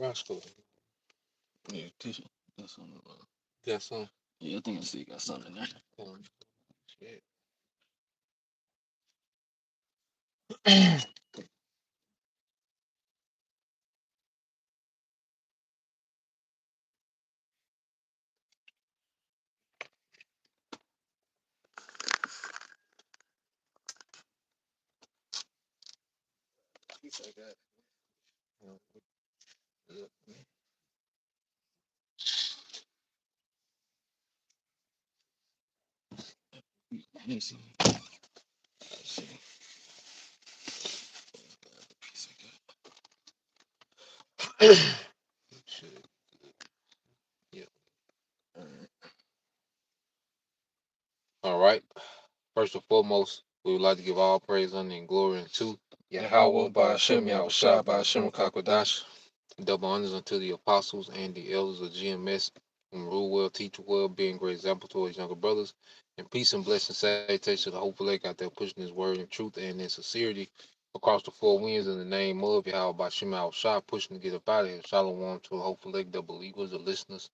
Roscoe. Yeah, tissue. That's on the Got some. Yeah, I think I see got something in there. Shit. Piece I got. Look, Let me see. Let's see. Piece shit. Yeah. I got. All right. First and foremost, we would like to give all praise, honor, and glory unto Yahweh, Ba'ashem, Yahushua, Ba'ashem, Kakodash. Double honors unto the apostles and the elders of GMS, whom rule well, teach well, being great example to his younger brothers. And peace and blessing, salutation to the hopeful lake out there pushing his word in truth and in sincerity across the four winds in the name of Yahweh, Ba'ashem, Yahushua, pushing to get up out of here. Shalom to the hopeful lake, the believers, the listeners,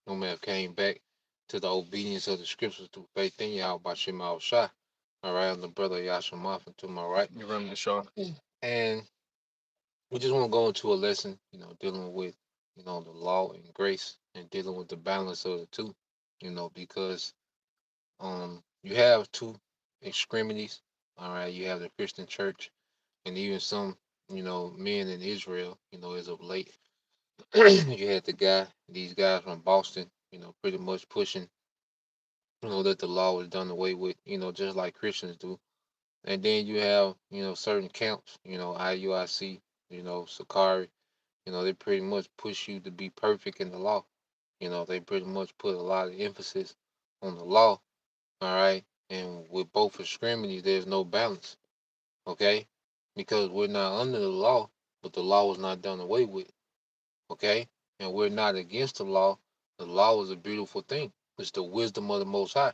who may have came back to the obedience of the scriptures through faith in Yahweh, Ba'ashem, Yahushua. All right, I'm the brother Yasha Moffin to my right. You running the show. And we just want to go into a lesson, dealing with, the law and grace and dealing with the balance of the two, because you have two extremities. All right, you have the Christian church and even some, men in Israel, as of late. You had these guys from Boston, pretty much pushing, that the law was done away with, just like Christians do. And then you have, certain camps, IUIC, Sakari, they pretty much push you to be perfect in the law. They pretty much put a lot of emphasis on the law, all right? And with both extremities, there's no balance, okay? Because we're not under the law, but the law was not done away with, okay? And we're not against the law. The law is a beautiful thing. It's the wisdom of the Most High.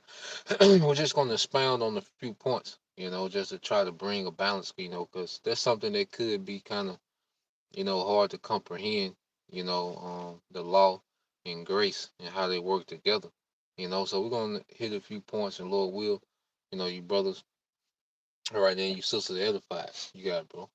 We're just going to expound on a few points, just to try to bring a balance, because that's something that could be kind of, hard to comprehend, the law and grace and how they work together, So we're going to hit a few points and Lord will, you brothers, all right, then you sisters edified. You got it, bro.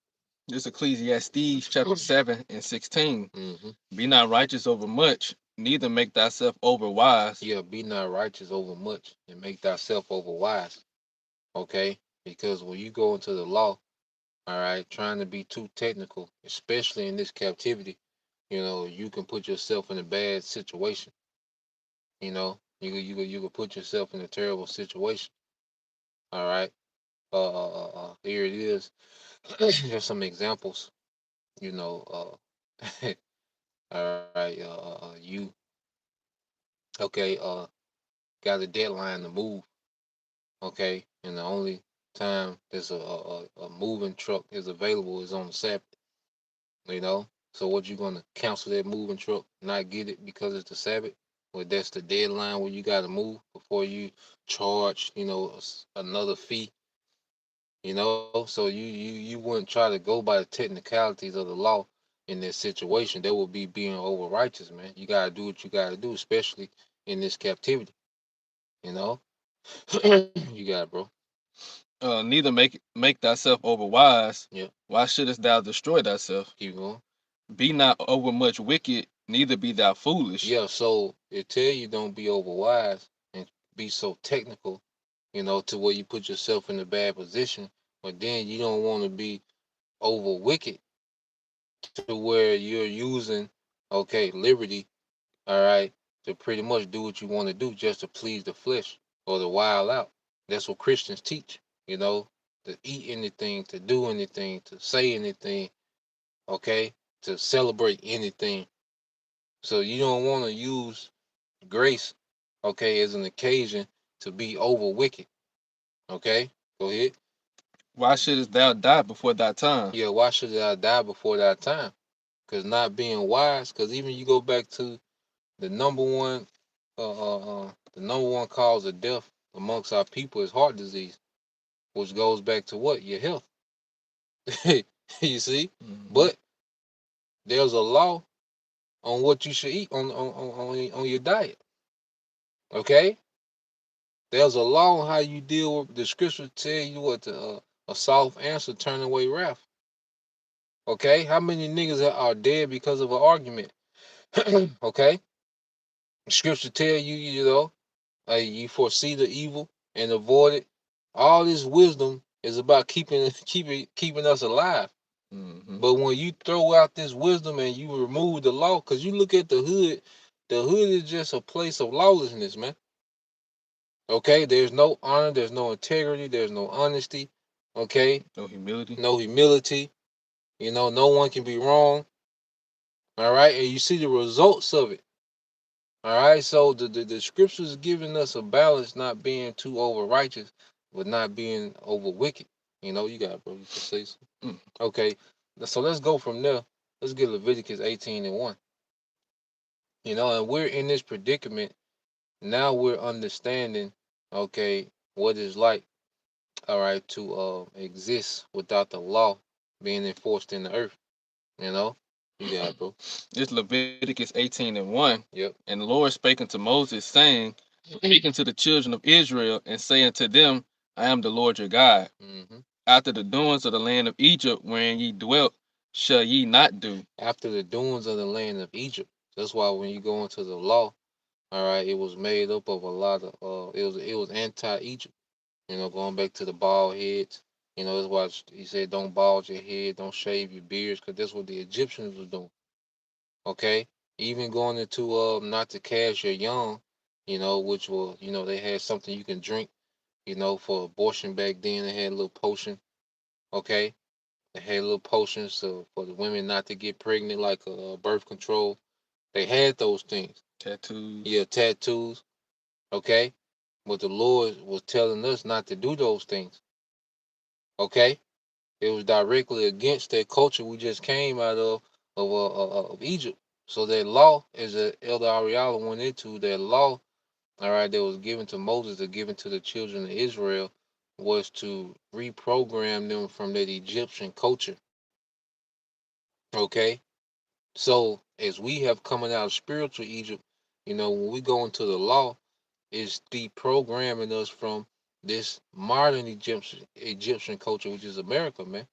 This Ecclesiastes chapter 7 and 16. Mm-hmm. Be not righteous over much, neither make thyself over wise. Yeah, be not righteous over much and make thyself over wise, okay? Because when you go into the law, all right, trying to be too technical, especially in this captivity, you can put yourself in a bad situation. You could put yourself in a terrible situation. All right. Here it is. Here's some examples. You know. All right. You okay? Got a deadline to move. Okay, and the only time there's a moving truck is available is on the Sabbath. You know. So what you gonna cancel that moving truck? Not get it because it's the Sabbath? Well, that's the deadline where you got to move before you charge. Another fee. So you wouldn't try to go by the technicalities of the law in this situation. That would be being over righteous, man. You gotta do what you gotta do, especially in this captivity. You know, you got it, bro. Neither make thyself over wise. Yeah, Why shouldest thou destroy thyself? keep going. Be not over much wicked, neither be thou foolish. Yeah, so it tell you don't be over wise and be so technical, to where you put yourself in a bad position. But then you don't want to be over wicked to where you're using, okay, liberty, all right, to pretty much do what you want to do just to please the flesh or the wild out. That's what Christians teach, to eat anything, to do anything, to say anything, okay, to celebrate anything. So you don't want to use grace, okay, as an occasion to be over wicked, okay? Go ahead. Why shouldest thou die before thy time? Yeah, why should I die before that time? Because not being wise, because even you go back to the number one cause of death amongst our people is heart disease, which goes back to what? Your health. You see? Mhm. But there's a law, on what you should eat on your diet. Okay, there's a law on how you deal with the scripture. Tell you what a soft answer turn away wrath. Okay, how many niggas are dead because of an argument? Okay, scripture tell you, you foresee the evil and avoid it. All this wisdom is about keeping us alive. But when you throw out this wisdom and you remove the law, because you look at the hood is just a place of lawlessness, man. Okay, there's no honor, there's no integrity, there's no honesty. Okay, No humility. no humility. No one can be wrong. All right, and you see the results of it. All right, so the scriptures is giving us a balance, not being too over righteous, but not being over wicked. You got it, bro. You can say so. Okay, so let's go from there. Let's get Leviticus 18:1. And we're in this predicament now. We're understanding, okay, what it's like, all right, to exist without the law being enforced in the earth. You got it, bro. This Leviticus 18:1. Yep. And the Lord spake unto Moses, saying, speaking to the children of Israel, and saying to them, I am the Lord your God. After the doings of the land of Egypt, wherein ye dwelt, shall ye not do. After the doings of the land of Egypt. That's why when you go into the law, all right, it was made up of a lot of it was anti-Egypt. Going back to the bald heads. That's why he said don't bald your head, don't shave your beards, because that's what the Egyptians was doing. Okay, even going into not to cast your young, which will they had something you can drink, for abortion back then. They had a little potion. Okay, they had little potions for the women not to get pregnant, like birth control. They had those things. Tattoos. Yeah, tattoos. Okay, but the Lord was telling us not to do those things. Okay, it was directly against that culture we just came out of Egypt. So that law, as Elder Ariala went into, that law, all right, that was given to Moses, or given to the children of Israel, was to reprogram them from that Egyptian culture. Okay, so as we have coming out of spiritual Egypt, when we go into the law, it's deprogramming us from this modern Egyptian culture, which is America, man.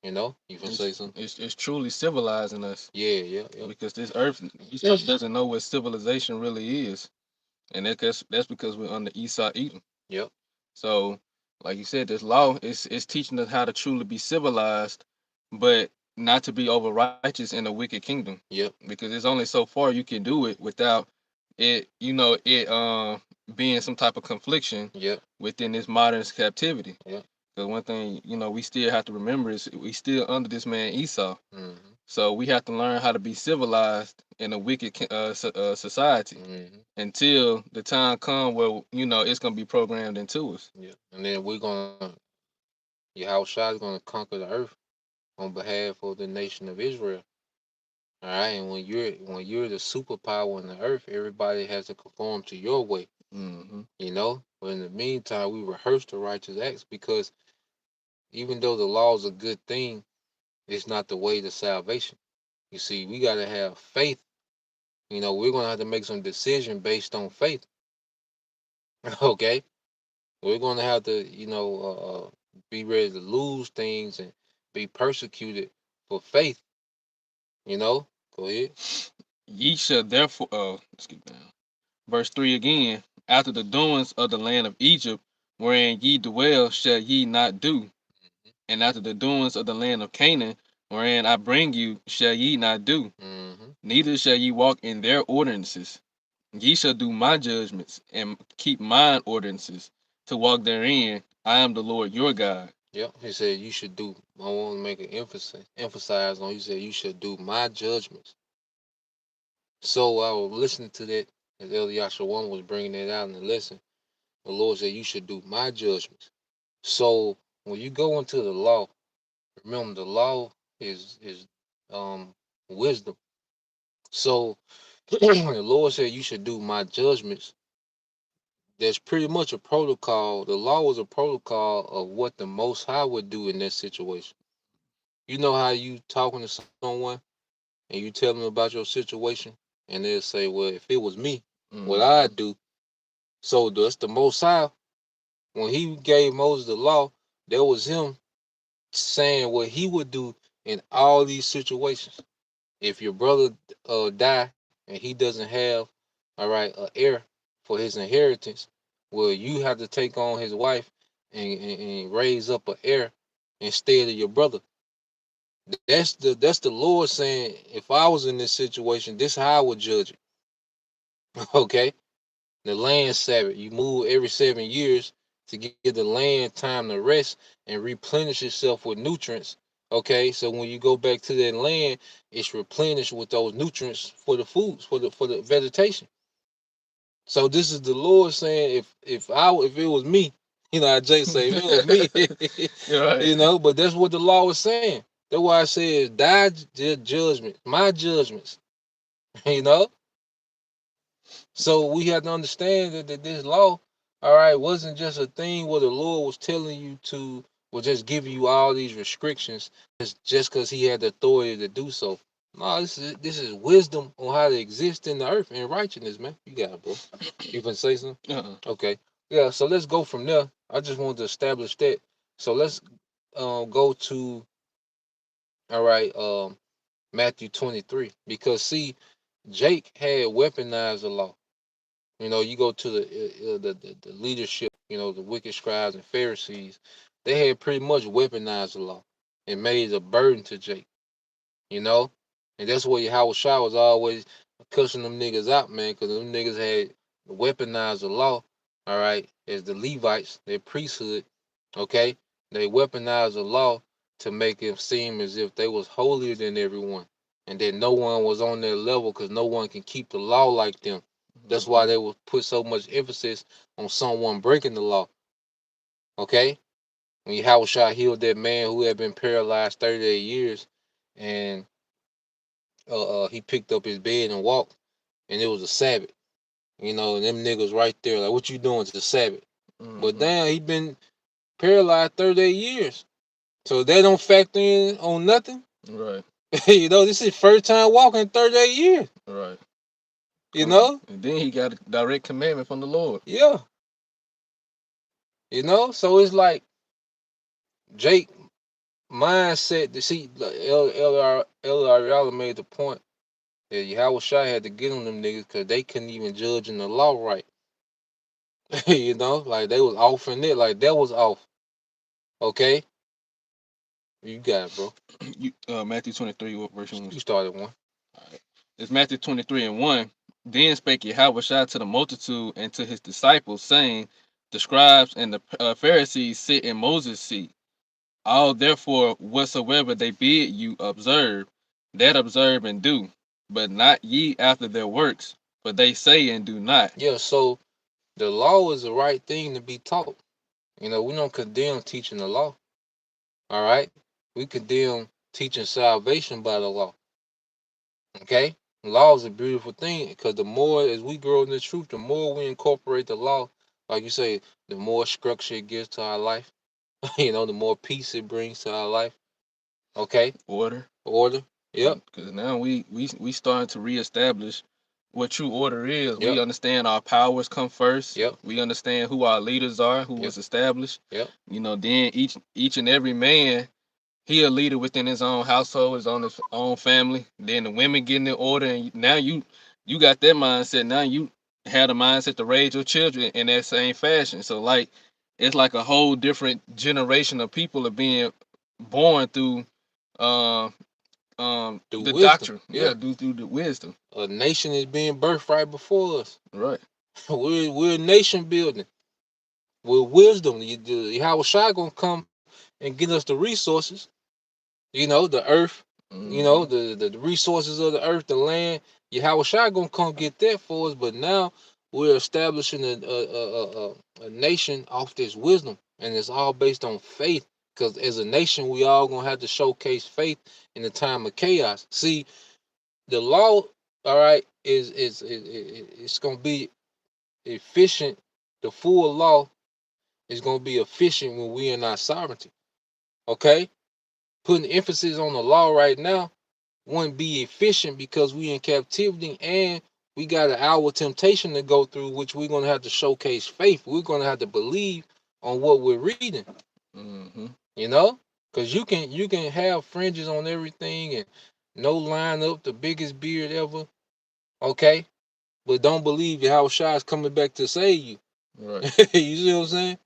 You can say something. It's truly civilizing us. Yeah. Because this earth doesn't know what civilization really is. And that's because we're under Esau Edom. Yep. So, like you said, this law is teaching us how to truly be civilized, but not to be over righteous in a wicked kingdom. Yep. Because there's only so far you can do it without it, being some type of confliction. Yep. Within this modern captivity. Yep. Because one thing, we still have to remember is we still under this man Esau. Mm-hmm. So we have to learn how to be civilized in a wicked society until the time come where it's gonna be programmed into us. Yeah, and then Yahushua is gonna conquer the earth on behalf of the nation of Israel. All right, and when you're the superpower in the earth, everybody has to conform to your way. But in the meantime, we rehearse the righteous acts, because even though the law is a good thing, it's not the way to salvation. You see, we got to have faith. We're going to have to make some decision based on faith. Okay? We're going to have to, be ready to lose things and be persecuted for faith. Go ahead. Ye shall therefore, skip down. Verse 3 again. After the doings of the land of Egypt, wherein ye dwell, shall ye not do. And after the doings of the land of Canaan, wherein I bring you, shall ye not do. Neither shall ye walk in their ordinances. Ye shall do my judgments and keep mine ordinances to walk therein. I am the Lord your God. Yep. He said you should do. I want to make an emphasize on. He said you should do my judgments. So I was listening to that as Eliasha one was bringing it out in the lesson. The Lord said you should do my judgments. So when you go into the law, remember the law is wisdom. So the Lord said you should do my judgments. There's pretty much a protocol. The law was a protocol of what the Most High would do in that situation. You know how you talking to someone and you tell them about your situation, and they'll say, "Well, if it was me, what Mm. I'd do." So that's the Most High. When he gave Moses the law, that was him saying what he would do in all these situations. If your brother die and he doesn't have, all right, a heir for his inheritance, well, you have to take on his wife and raise up an heir instead of your brother. That's the Lord saying, if I was in this situation, this is how I would judge it. Okay, the land Sabbath, you move every 7 years to give the land time to rest and replenish itself with nutrients. Okay, so when you go back to that land, it's replenished with those nutrients for the foods, for the vegetation. So this is the Lord saying, if it was me, I just say if it was me, You're right. but that's what the law was saying. That's why I said, thy judgment, my judgments, you know. So we have to understand that this law, all right, wasn't just a thing where the Lord was telling you to, or just giving you all these restrictions just because He had the authority to do so. No, this is wisdom on how to exist in the earth and righteousness, man. You got it, bro. You can say something? Uh-uh. Okay. Yeah. So let's go from there. I just wanted to establish that. So let's go to, all right, Matthew 23, because see, Jake had weaponized the law. You go to the leadership, the wicked scribes and Pharisees. They had pretty much weaponized the law and made it a burden to Jake, you know? And that's where Yahweh Shah was always cussing them niggas out, man, because them niggas had weaponized the law, all right, as the Levites, their priesthood, okay? They weaponized the law to make it seem as if they was holier than everyone and that no one was on their level because no one can keep the law like them. That's why they would put so much emphasis on someone breaking the law, okay? When Yahweh Shah healed that man who had been paralyzed 38 years and he picked up his bed and walked, and it was a Sabbath. And them niggas right there, like, what you doing? It's a Sabbath. But damn, he been paralyzed 38 years. So they don't factor in on nothing. Right. This is first time walking 38 years. Right. You know? And then he got a direct commandment from the Lord. Yeah. So it's like Jake mindset to see LR made the point that Yahweh Shai had to get on them niggas because they couldn't even judge in the law right. Like they was off in it, like that was off. Okay, you got it, bro. Matthew 23, what verse You was? started one. All right. It's Matthew 23 and 1. Then spake Yahweh to the multitude and to his disciples, saying, the scribes and the Pharisees sit in Moses' seat. All therefore whatsoever they bid you observe, that observe and do, but not ye after their works, for they say and do not. Yeah, so the law is the right thing to be taught. We don't condemn teaching the law. All right, we condemn teaching salvation by the law. Okay, law is a beautiful thing because the more as we grow in the truth, the more we incorporate the law. Like you say, the more structure it gives to our life. The more peace it brings to our life. Okay, Order. Yep. Because now we starting to reestablish what true order is. We Yep. understand our powers come first. Yep. We understand who our leaders are, who was established. Yep. Then each and every man, he a leader within his own household, his own family. Then the women getting in order, and now you got that mindset. Now you had a mindset to raise your children in that same fashion. So like it's like a whole different generation of people are being born through uh, Through the wisdom. doctrine. Yeah. Through the wisdom. A nation is being birthed right before us. Right. we're nation building with wisdom. How Shai gonna come and get us the resources, the earth, the resources of the earth, the land. Yahweh Shai gonna come get that for us. But now we're establishing a nation off this wisdom, and it's all based on faith. Because as a nation, we all gonna have to showcase faith in the time of chaos. See, the law, all right, it's gonna be efficient. The full law is gonna be efficient when we in our sovereignty. Okay, putting emphasis on the law right now wouldn't be efficient because we in captivity and we got an hour temptation to go through, which we're gonna have to showcase faith. We're gonna have to believe on what we're reading. Mm-hmm. You know, because you can have fringes on everything and no line up, the biggest beard ever. Okay, but don't believe how Shai's coming back to save you. Right. You see what I'm saying?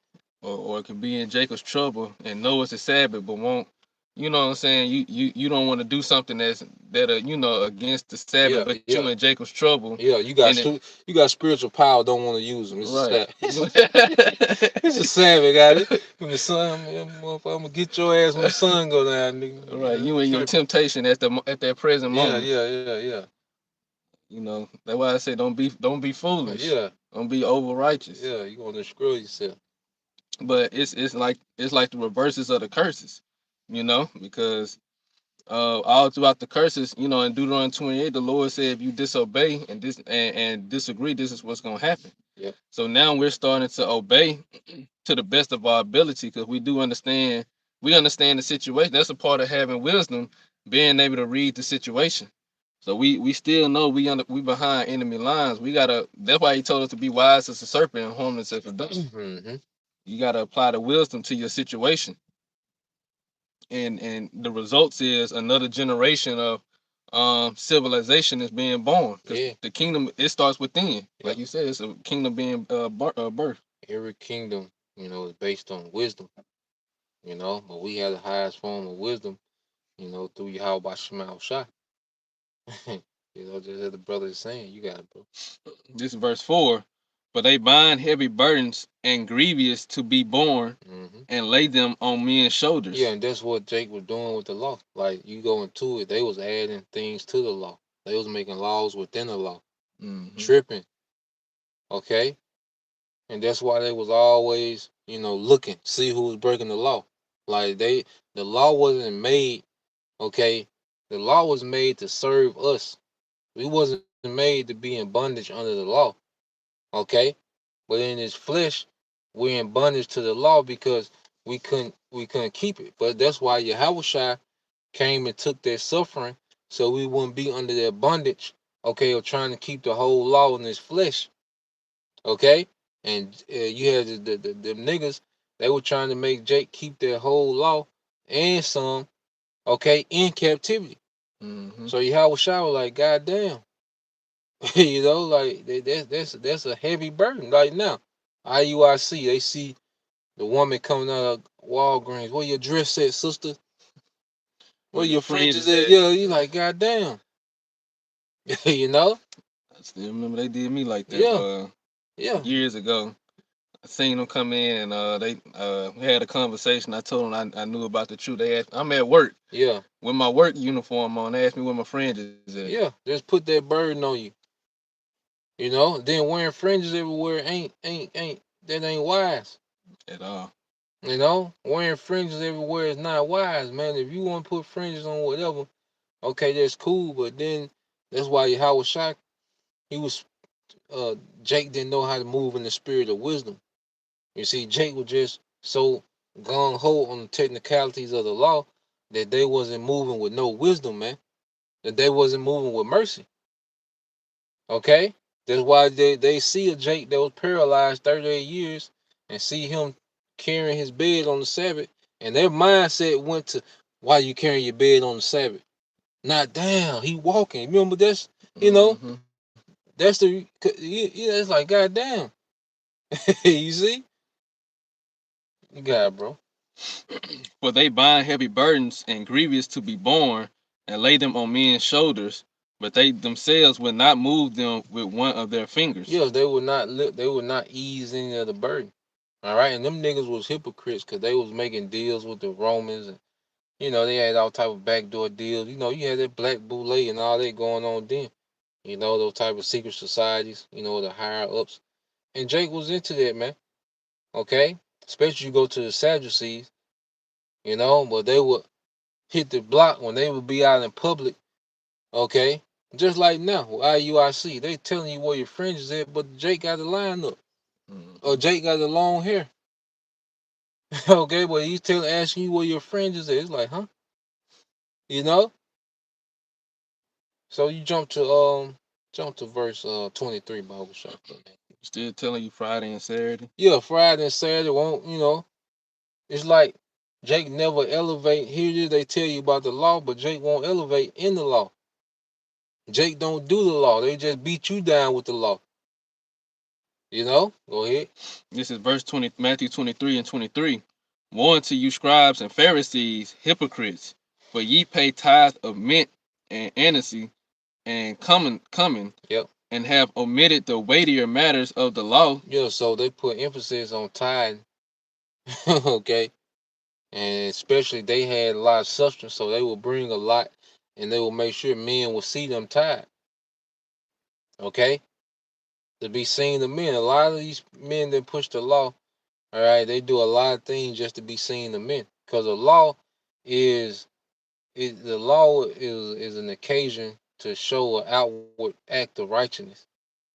Or it could be in Jacob's trouble and know it's a Sabbath, but won't. You know what I'm saying? You don't want to do something that against the Sabbath, Yeah, but you yeah, in Jacob's trouble, yeah. and it You got spiritual power. Don't want to use them. It's a right. Sabbath. It's a Sabbath, got it. When the sun, I'm gonna get your ass when the sun go down, nigga. Right, you You in your tripping? temptation at that present Yeah, moment. yeah, yeah, yeah, You know that's why I say don't be foolish, yeah, don't be over righteous. yeah. You gonna destroy yourself. But it's like the reverses of the curses, because all throughout the curses, in Deuteronomy 28, the Lord said if you disobey and disagree, this is what's gonna happen. Yeah, So now we're starting to obey to the best of our ability because we understand the situation. That's a part of having wisdom, being able to read the situation. So we still know we behind enemy lines. That's why he told us to be wise as a serpent and harmless as a dove. mm-hmm. You gotta apply the wisdom to your situation. And the results is another generation of civilization is being born because Yeah, the kingdom, it starts within, yeah. like you said, it's a kingdom being birth. Every kingdom, is based on wisdom. But we have the highest form of wisdom, through Yahweh Shema Shah. Just as the brother is saying, you got it, bro. This is verse 4. For they bind heavy burdens and grievous to be borne Mm-hmm. and lay them on men's shoulders. Yeah, and that's what Jake was doing with the law. Like you go into it, they was adding things to the law. They was making laws within the law, Mm-hmm. tripping. Okay, and that's why they was always, looking, see who was breaking the law. Like the law wasn't made. Okay, the law was made to serve us. We wasn't made to be in bondage under the law. Okay, but in this flesh, we're in bondage to the law because we couldn't keep it. But that's why Yahweh came and took that suffering so we wouldn't be under their bondage, okay, of trying to keep the whole law in this flesh, okay? And you had them niggas, they were trying to make Jake keep their whole law and some, okay, in captivity. Mm-hmm. So Yahweh was like, God damn, like that's a heavy burden right now. IUIC, they see the woman coming out of Walgreens. Where your dress at, sister? Where Where your your fringes fringes at? at? Yeah, you like, God damn. you know? I still remember they did me like that Yeah, yeah, years ago. I seen them come in and we had a conversation. I told them I knew about the truth. I'm at work yeah, with my work uniform on. They asked me where my friend is at. yeah. Just put that burden on you. Then wearing fringes everywhere ain't that ain't wise. At all. Wearing fringes everywhere is not wise, man. If you want to put fringes on whatever, okay, that's cool. But then that's why Howard Shaq, he was Jake didn't know how to move in the spirit of wisdom. You see, Jake was just so gung ho on the technicalities of the law that they wasn't moving with no wisdom, man. That they wasn't moving with mercy. Okay? That's why they see a Jake that was paralyzed 38 years and see him carrying his bed on the Sabbath, and their mindset went to why you carrying your bed on the Sabbath? Not down, he walking. Remember that's Mm-hmm. that's it's like goddamn. You see? You got it, bro. For they bind heavy burdens and grievous to be borne and lay them on men's shoulders, but they themselves would not move them with one of their fingers. Yeah, they would not ease any of the burden. All right, and them niggas was hypocrites because they was making deals with the Romans, and they had all type of backdoor deals. You had that Black Boule and all that going on then. Those type of secret societies. The higher ups, and Jake was into that, man. Okay, especially you go to the Sadducees. But they would hit the block when they would be out in public. Okay, just like now with IUIC, they telling you where your friends is at, but Jake got the line up. Or Mm-hmm. Jake got the long hair. Okay, but he's asking you where your friends is at. It's like, huh? You know? So you jump to verse 23, Bible shop. Still telling you Friday and Saturday. Yeah, Friday and Saturday won't, it's like Jake never elevate. Here it is, they tell you about the law, but Jake won't elevate in the law. Jake don't do the law. They just beat you down with the law. Go ahead. This is verse 20, Matthew 23 and 23. Woe unto you, scribes and Pharisees, hypocrites, for ye pay tithe of mint and aniseed and cumin, Yep. and have omitted the weightier matters of the law. Yeah, so they put emphasis on tithing, okay? And especially they had a lot of substance, so they will bring a lot and they will make sure men will see them tithe, okay? To be seen of men. A lot of these men that push the law, all right, they do a lot of things just to be seen of men. Because is the law is an occasion to show an outward act of righteousness,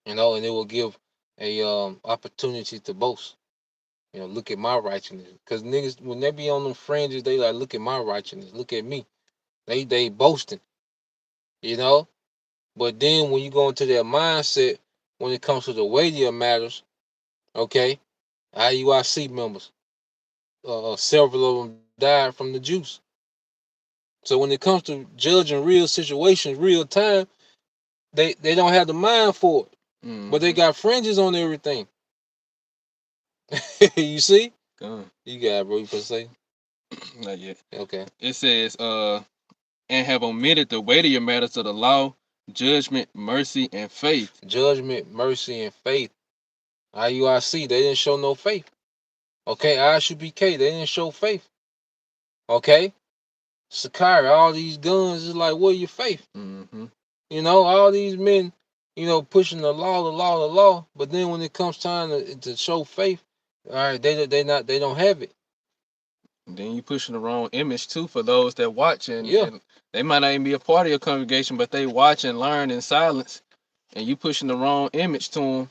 and it will give a opportunity to boast. Look at my righteousness. Because niggas, when they be on them fringes, they like, look at my righteousness. Look at me. They boasting, you know. But then when you go into their mindset, when it comes to the weightier matters, okay, IUIC members, several of them died from the juice. So when it comes to judging real situations, real time, they don't have the mind for it. But they got fringes on everything. You see? You got it, bro. You supposed to say? Not yet. Okay. It says, and have omitted the weightier matters of the law, judgment, mercy, and faith. Judgment, mercy, and faith. IUIC, they didn't show no faith. Okay, ISUPK, they didn't show faith. Okay? Sakari, all these guns is like, where your faith? All these men, pushing the law, but then when it comes time to show faith, all right, they don't have it. And then you pushing the wrong image too for those that watch, and they might not even be a part of your congregation, but they watch and learn in silence, and you pushing the wrong image to them,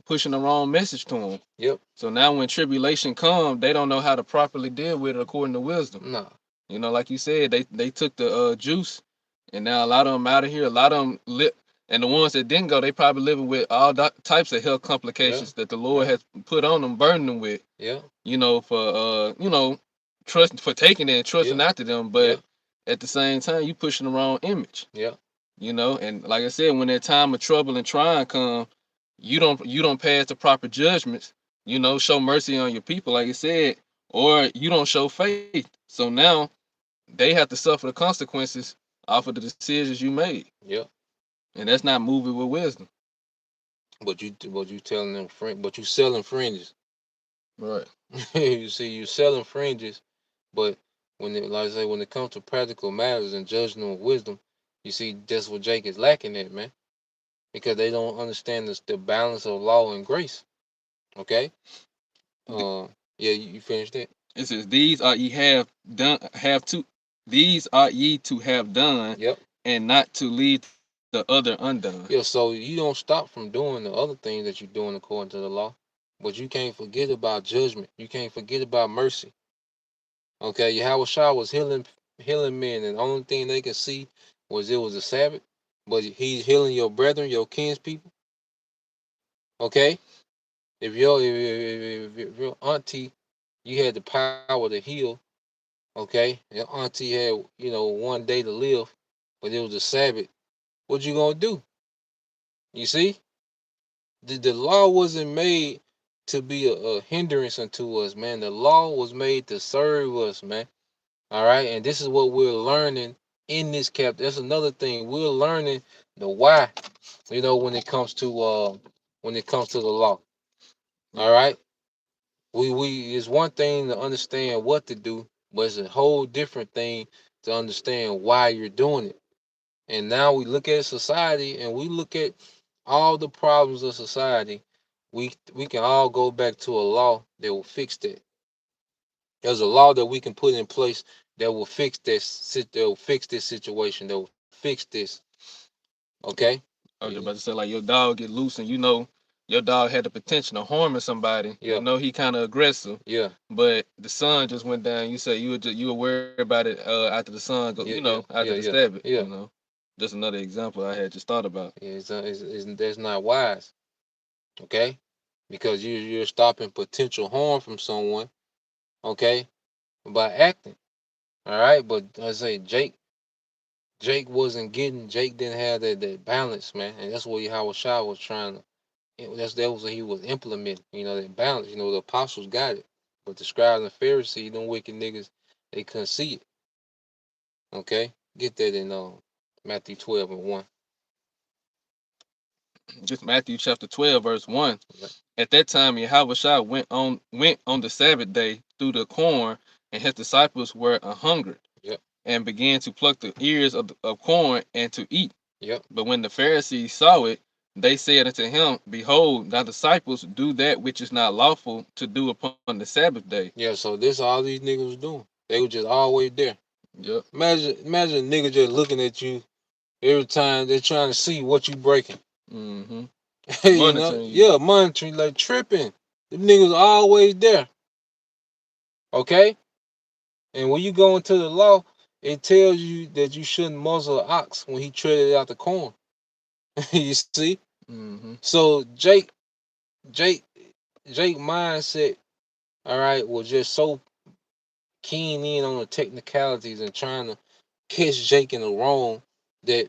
pushing the wrong message to them. Yep. So now when tribulation comes, they don't know how to properly deal with it according to wisdom. No. Like you said, they took the juice, and now a lot of them out of here. A lot of them and the ones that didn't go, they probably living with all types of health complications that the Lord has put on them, burdened them with. Yeah. For trusting for taking it and trusting after them, but at the same time, you pushing the wrong image. Yeah. And like I said, when that time of trouble and trying come, you don't pass the proper judgments. Show mercy on your people, like I said, or you don't show faith. So now they have to suffer the consequences off of the decisions you made. Yeah. And that's not moving with wisdom. But you telling them but you selling fringes. Right. You see, you selling fringes, but when it comes to practical matters and judging with wisdom, you see that's what Jake is lacking at, man. Because they don't understand the balance of law and grace. Okay? Yeah, you finished it? It says, these are ye to have done, and not to leave the other undone. Yeah, so you don't stop from doing the other things that you're doing according to the law, but you can't forget about judgment. You can't forget about mercy. Okay, Yahweh Shah was healing men, and the only thing they could see was it was a Sabbath, but he's healing your brethren, your kinspeople. Okay, if your auntie, you had the power to heal. Okay, your auntie had 1 day to live, but it was a Sabbath. What you gonna do? You see, the law wasn't made to be a hindrance unto us, man. The law was made to serve us, man. All right, and this is what we're learning in this cap. That's another thing we're learning the why. When it comes to the law. All right, we it's one thing to understand what to do, but it's a whole different thing to understand why you're doing it. And now we look at society and we look at all the problems of society. We can all go back to a law that will fix that. There's a law that we can put in place that will fix this. That will fix this situation. That will fix this. Okay. I was about to say, like, your dog get loose, and your dog had the potential of harming somebody. Yeah. He kind of aggressive. Yeah. But the sun just went down. You said you were worried about it after the sun go. After the Sabbath. Yeah. Just another example I had just thought about. That's not wise. Okay, because you're stopping potential harm from someone. Okay, by acting. All right, but I say Jake wasn't getting. Jake didn't have that balance, man, and that's what Yahweh Shah was trying to. That was what he was implementing. You know, that balance. You know, the apostles got it, but the scribes and Pharisees, them wicked niggas, they couldn't see it. Okay, get that in Matthew 12:1. Just Matthew chapter 12, verse 1. Right. At that time, Yahushua went on the Sabbath day through the corn, and his disciples were a hungered, Yep. and began to pluck the ears of corn and to eat. Yep. But when the Pharisees saw it, they said unto him, Behold, thy disciples do that which is not lawful to do upon the Sabbath day. Yeah. So this all these niggas was doing. They were just always there. Yep. Imagine a nigga just looking at you every time they're trying to see what you breaking. Mm-hmm. You know, yeah, monitoring, like tripping. Them niggas always there. Okay? And when you go into the law, it tells you that you shouldn't muzzle an ox when he treaded out the corn. You see? Mm-hmm. So Jake mindset, all right, was just so keen in on the technicalities and trying to catch Jake in the wrong that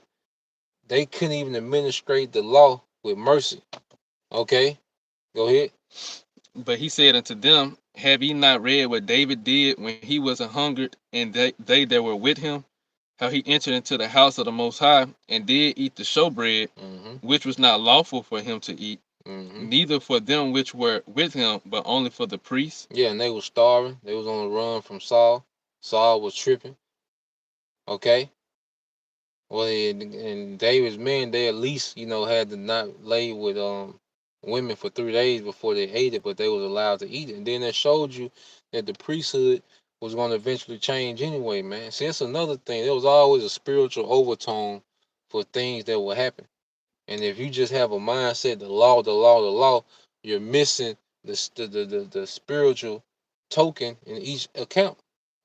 they couldn't even administrate the law with mercy. Okay? Go ahead. But he said unto them, Have ye not read what David did when he was an hungered, and they that were with him? How he entered into the house of the Most High, and did eat the showbread, which was not lawful for him to eat, neither for them which were with him, but only for the priests. Yeah, and they was starving. They was on the run from Saul. Saul was tripping. Okay? Well, and David's men, they at least, had to not lay with women for 3 days before they ate it, but they was allowed to eat it. And then that showed you that the priesthood was going to eventually change anyway, man. See, that's another thing. There was always a spiritual overtone for things that will happen. And if you just have a mindset, the law, the law, the law, you're missing the spiritual token in each account.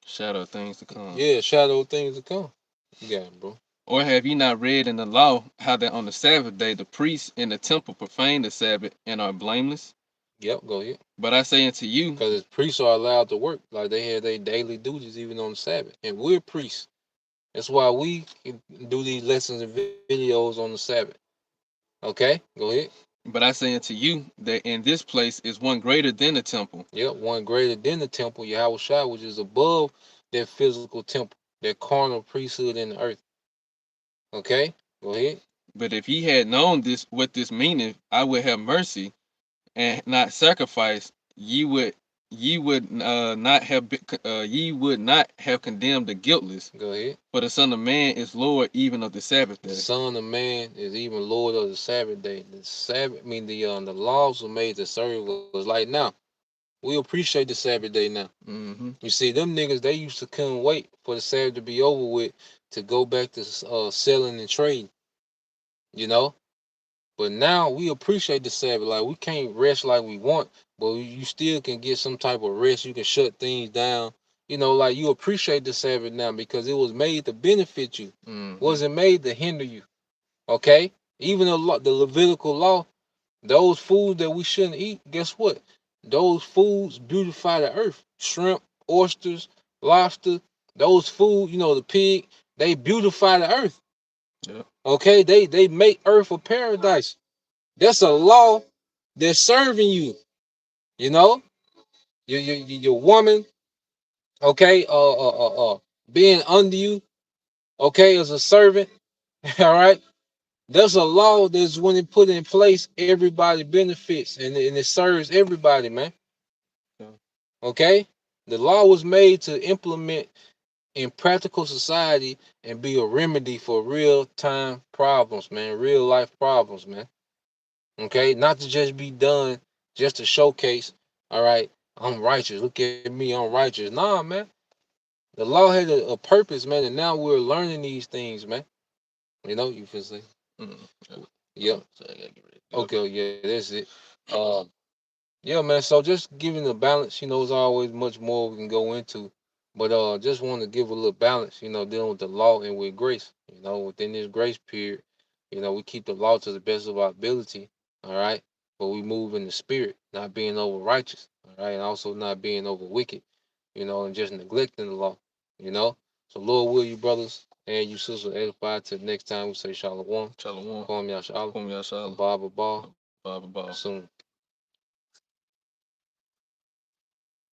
Shadow of things to come. Yeah, shadow of things to come. You got it, bro. Or have ye not read in the law how that on the Sabbath day the priests in the temple profane the Sabbath and are blameless? Yep, go ahead. But I say unto you, because priests are allowed to work, like they have their daily duties even on the Sabbath, and we're priests. That's why we can do these lessons and videos on the Sabbath. Okay, go ahead. But I say unto you that in this place is one greater than the temple. Yep, one greater than the temple, Yahweh Shai, which is above that physical temple, that carnal priesthood in the earth. Okay, go ahead. But if ye had known this, what this meaneth, I would have mercy and not sacrifice. Ye would not have condemned the guiltless. Go ahead. For the Son of Man is Lord even of the Sabbath day. The Son of Man is even Lord of the Sabbath day. The Sabbath, the laws were made to serve us. Like now, we appreciate the Sabbath day now. You see, them niggas, they used to couldn't wait for the Sabbath to be over with to go back to selling and trading. You know, but now we appreciate the Sabbath. Like we can't rest like we want, but you still can get some type of rest. You can shut things down. Like you appreciate the Sabbath now because it was made to benefit you. Wasn't made to hinder you. Okay? Even the Levitical law, those foods that we shouldn't eat, guess what? Those foods beautify the earth. Shrimp, oysters, lobster, those food, the pig, they beautify the earth. Yep. Okay? They make earth a paradise. That's a law that's serving you. You know? Your woman, okay, being under you, okay, as a servant, all right. There's a law that's when it put in place, everybody benefits and it serves everybody, man. Okay? The law was made to implement in practical society and be a remedy for real time problems, man. Real life problems, man. Okay? Not to just be done just to showcase, all right, I'm righteous. Look at me, I'm righteous. Nah, man. The law had a purpose, man, and now we're learning these things, man. You feel say? Yep. Okay, yeah, that's it. Yeah, man. So just giving the balance, is always much more we can go into. But just want to give a little balance, dealing with the law and with grace. Within this grace period, we keep the law to the best of our ability, all right? But we move in the spirit, not being over righteous, all right, and also not being over wicked, and just neglecting the law, you know. So Lord will you brothers and you sisters edify till next time we say Shalom. Shalom. Kwam Yashala. Kwam Yashala. Abba Abba Baba Baba. soon.